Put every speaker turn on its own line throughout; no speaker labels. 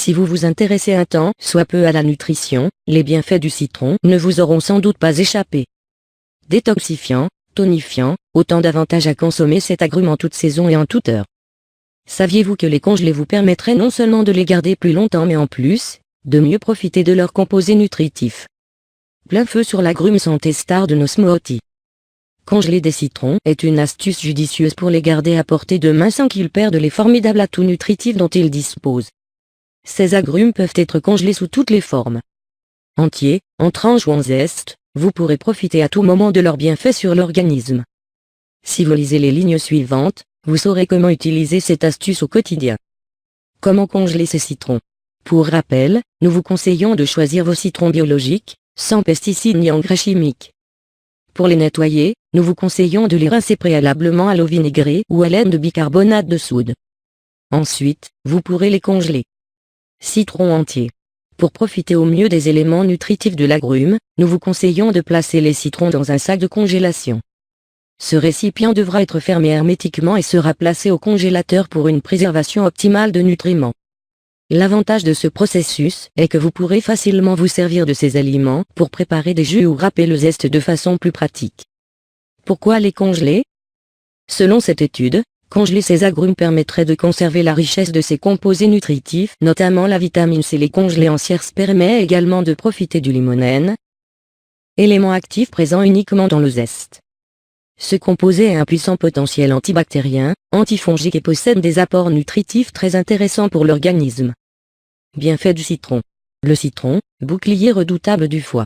Si vous vous intéressez un temps soit peu à la nutrition, les bienfaits du citron ne vous auront sans doute pas échappé. Détoxifiant, tonifiant, autant d'avantages à consommer cet agrume en toute saison et en toute heure. Saviez-vous que les congelés vous permettraient non seulement de les garder plus longtemps mais en plus, de mieux profiter de leurs composés nutritifs? Plein feu sur l'agrume santé star de nos smoothies. Congeler des citrons est une astuce judicieuse pour les garder à portée de main sans qu'ils perdent les formidables atouts nutritifs dont ils disposent. Ces agrumes peuvent être congelés sous toutes les formes. Entiers, en tranches ou en zeste, vous pourrez profiter à tout moment de leurs bienfaits sur l'organisme. Si vous lisez les lignes suivantes, vous saurez comment utiliser cette astuce au quotidien. Comment congeler ces citrons? Pour rappel, nous vous conseillons de choisir vos citrons biologiques, sans pesticides ni engrais chimiques. Pour les nettoyer, nous vous conseillons de les rincer préalablement à l'eau vinaigrée ou à l'aide de bicarbonate de soude. Ensuite, vous pourrez les congeler. Citron entier. Pour profiter au mieux des éléments nutritifs de l'agrume, nous vous conseillons de placer les citrons dans un sac de congélation. Ce récipient devra être fermé hermétiquement et sera placé au congélateur pour une préservation optimale de nutriments. L'avantage de ce processus est que vous pourrez facilement vous servir de ces aliments pour préparer des jus ou râper le zeste de façon plus pratique. Pourquoi les congeler? Selon cette étude, congeler ces agrumes permettrait de conserver la richesse de ces composés nutritifs, notamment la vitamine C. Les congeler en cierge permet également de profiter du limonène, élément actif présent uniquement dans le zeste. Ce composé a un puissant potentiel antibactérien, antifongique et possède des apports nutritifs très intéressants pour l'organisme. Bienfaits du citron. Le citron, bouclier redoutable du foie.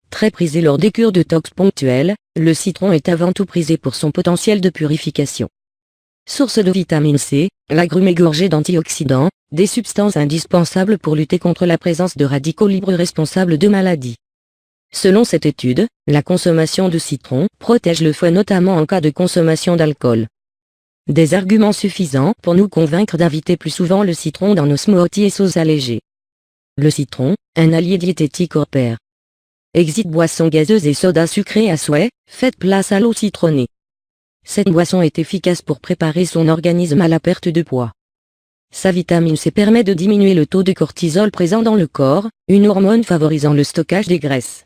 Très prisé lors des cures de tox ponctuelles, le citron est avant tout prisé pour son potentiel de purification. Source de vitamine C, l'agrume est gorgé d'antioxydants, des substances indispensables pour lutter contre la présence de radicaux libres responsables de maladies. Selon cette étude, la consommation de citron protège le foie notamment en cas de consommation d'alcool. Des arguments suffisants pour nous convaincre d'inviter plus souvent le citron dans nos smoothies et sauces allégées. Le citron, un allié diététique hors pair. Exit boissons gazeuses et sodas sucrés à souhait, faites place à l'eau citronnée. Cette boisson est efficace pour préparer son organisme à la perte de poids. Sa vitamine C permet de diminuer le taux de cortisol présent dans le corps, une hormone favorisant le stockage des graisses.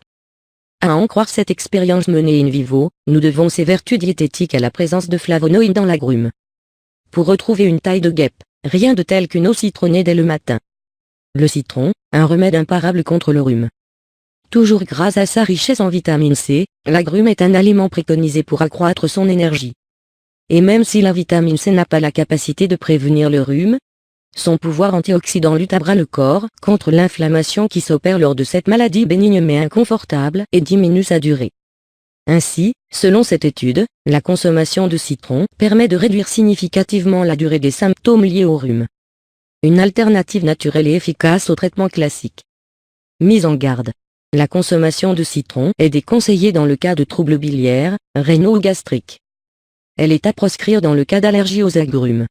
À en croire cette expérience menée in vivo, nous devons ces vertus diététiques à la présence de flavonoïdes dans l'agrume. Pour retrouver une taille de guêpe, rien de tel qu'une eau citronnée dès le matin. Le citron, un remède imparable contre le rhume. Toujours grâce à sa richesse en vitamine C, l'agrume est un aliment préconisé pour accroître son énergie. Et même si la vitamine C n'a pas la capacité de prévenir le rhume, son pouvoir antioxydant lutte à bras le corps contre l'inflammation qui s'opère lors de cette maladie bénigne mais inconfortable et diminue sa durée. Ainsi, selon cette étude, la consommation de citron permet de réduire significativement la durée des symptômes liés au rhume. Une alternative naturelle et efficace au traitement classique. Mise en garde. La consommation de citron est déconseillée dans le cas de troubles biliaires, rénaux ou gastriques. Elle est à proscrire dans le cas d'allergie aux agrumes.